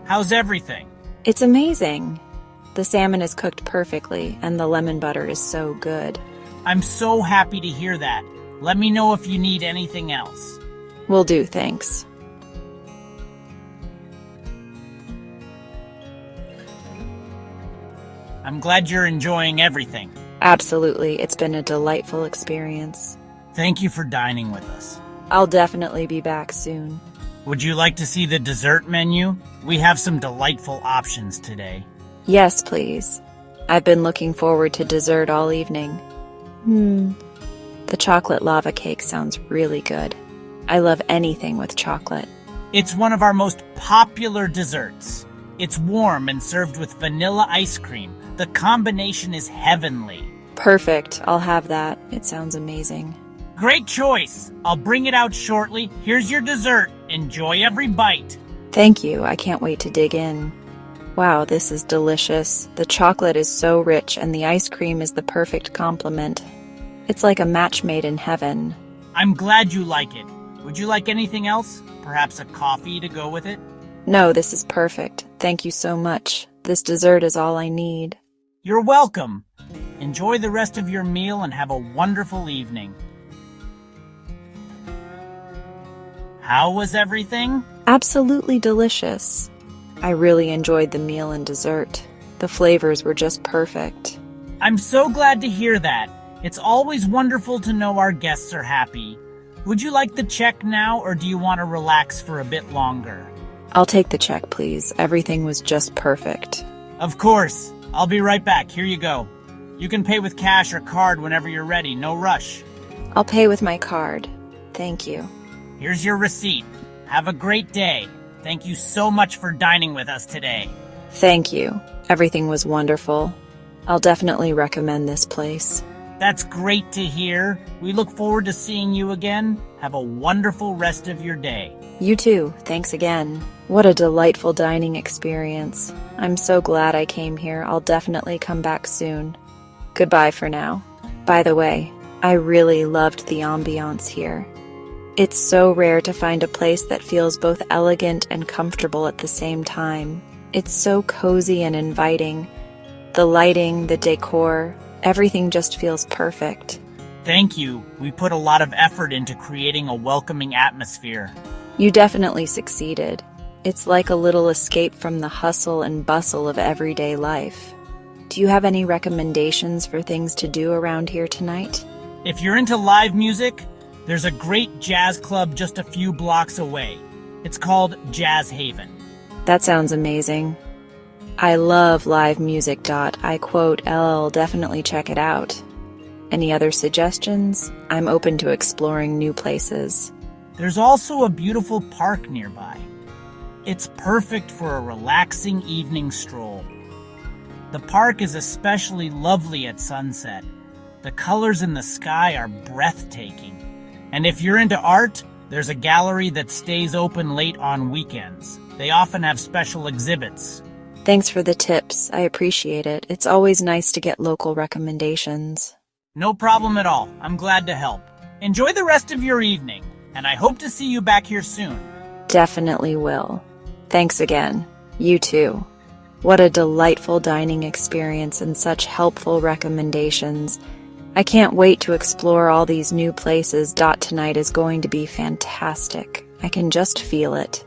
How's everything? It's amazing. The salmon is cooked perfectly, and the lemon butter is so good. I'm so happy to hear that. Let me know if you need anything else. Will do, thanks. I'm glad you're enjoying everything. Absolutely, it's been a delightful experience. Thank you for dining with us. I'll definitely be back soon. Would you like to see the dessert menu? We have some delightful options today. Yes, please. I've been looking forward to dessert all evening. The chocolate lava cake sounds really good. I love anything with chocolate. It's one of our most popular desserts. It's warm and served with vanilla ice cream. The combination is heavenly. Perfect, I'll have that. It sounds amazing. Great choice. I'll bring it out shortly. Here's your dessert. Enjoy every bite. Thank you, I can't wait to dig in. Wow, this is delicious. The chocolate is so rich and the ice cream is the perfect complement. It's like a match made in heaven. I'm glad you like it. Would you like anything else? Perhaps a coffee to go with it? No, this is perfect. Thank you so much. This dessert is all I need. You're welcome. Enjoy the rest of your meal and have a wonderful evening. How was everything? Absolutely delicious. I really enjoyed the meal and dessert. The flavors were just perfect. I'm so glad to hear that. It's always wonderful to know our guests are happy. Would you like the check now, or do you want to relax for a bit longer? I'll take the check, please. Everything was just perfect. Of course. I'll be right back. Here you go. You can pay with cash or card whenever you're ready. No rush. I'll pay with my card. Thank you. Here's your receipt. Have a great day. Thank you so much for dining with us today. Thank you. Everything was wonderful. I'll definitely recommend this place. That's great to hear. We look forward to seeing you again. Have a wonderful rest of your day. You too. Thanks again. What a delightful dining experience. I'm so glad I came here. I'll definitely come back soon. Goodbye for now. By the way, I really loved the ambiance here. It's so rare to find a place that feels both elegant and comfortable at the same time. It's so cozy and inviting. The lighting, the decor, everything just feels perfect. Thank you. We put a lot of effort into creating a welcoming atmosphere. You definitely succeeded. It's like a little escape from the hustle and bustle of everyday life. Do you have any recommendations for things to do around here tonight? If you're into live music, there's a great jazz club just a few blocks away. It's called Jazz Haven. That sounds amazing. I love live music. I quote, I'll definitely check it out. Any other suggestions? I'm open to exploring new places. There's also a beautiful park nearby. It's perfect for a relaxing evening stroll. The park is especially lovely at sunset. The colors in the sky are breathtaking. And if you're into art, there's a gallery that stays open late on weekends. They often have special exhibits. Thanks for the tips. I appreciate it. It's always nice to get local recommendations. No problem at all. I'm glad to help. Enjoy the rest of your evening, and I hope to see you back here soon. Definitely will. Thanks again. You too. What a delightful dining experience and such helpful recommendations. I can't wait to explore all these new places. Tonight is going to be fantastic. I can just feel it.